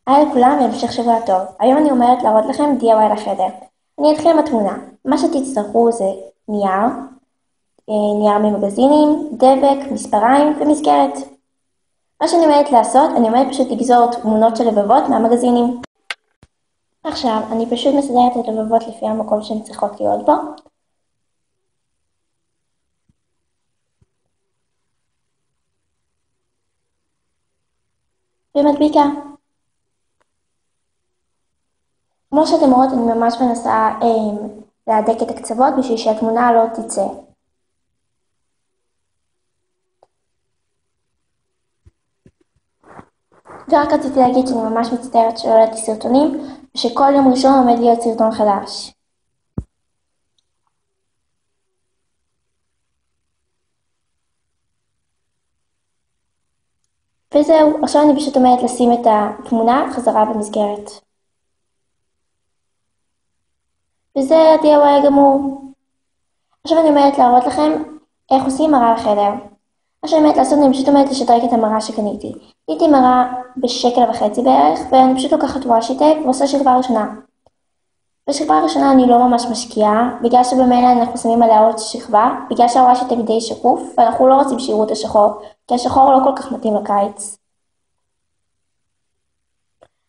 היי לכולם והמשך שבוע טוב. היום אני אומרת להראות לכם DIY לחדר. אני אתחיל עם התמונה. מה שתצטרכו זה נייר ממגזינים, דבק, מספריים ומסגרת. מה שאני אומרת לעשות, אני אומרת פשוט לגזור תמונות של לבבות מהמגזינים. עכשיו, אני פשוט מסדרת את הלבבות לפי המקום שהן צריכות להיות בו. ומדביקה. כמו שאתם רואות, אני ממש מנסה להדק את הקצוות בשביל שהתמונה לא תצא. ורק רציתי להגיד שאני ממש מצטערת שלא העליתי סרטונים, ושכל יום ראשון עומד להיות סרטון חדש. וזהו, עכשיו אני פשוט אומרת לשים את התמונה חזרה במסגרת. וזה ה-DIY הגמור. עכשיו אני אומרת להראות לכם איך עושים מראה לחדר. מה שאני אומרת לעשות, אני פשוט אומרת לשדרג את המראה שקניתי. קניתי מראה ב1.50 בערך, ואני פשוט לוקחת וושי טייפ ועושה שכבה ראשונה. בשכבה הראשונה אני לא ממש משקיעה, בגלל שבמילא אנחנו שמים עליה עוד שכבה, בגלל שהוושי טייפ די שקוף, ואנחנו לא רוצים שיראו את השחור, כי השחור לא כל כך מתאים לקיץ.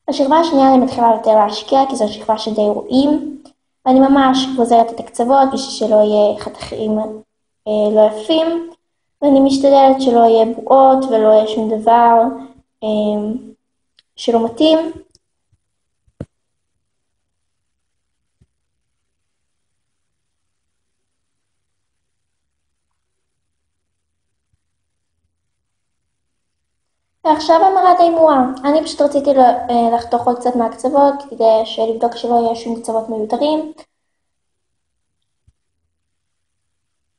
בשכבה השנייה אני מתחילה יותר להשקיע, כי זו שכבה שדי רואים, ואני ממש גוזרת את הקצוות בשביל שלא יהיה חתכים לא יפים, ואני משתדלת שלא יהיה בועות ולא יהיה שום דבר שלא מתאים. ועכשיו המראה די מורה. אני פשוט רציתי לחתוך עוד קצת מהקצוות כדי לבדוק שלא יהיה שום קצוות מיותרים.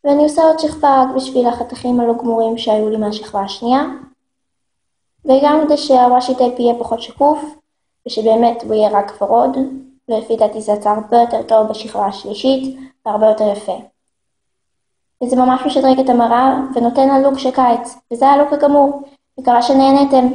ואני עושה עוד שכבה רק בשביל החתכים הלא גמורים שהיו לי מהשכבה השנייה. וגם כדי שהוושי טייפ יהיה פחות שקוף, ושבאמת הוא יהיה רק ורוד, ולפי דעתי זה יצא הרבה יותר טוב בשכבה השלישית, והרבה יותר יפה. וזה ממש משדרג את המראה ונותן לה לוק של קיץ, וזה הלוק הגמור. מקווה שנהנתם.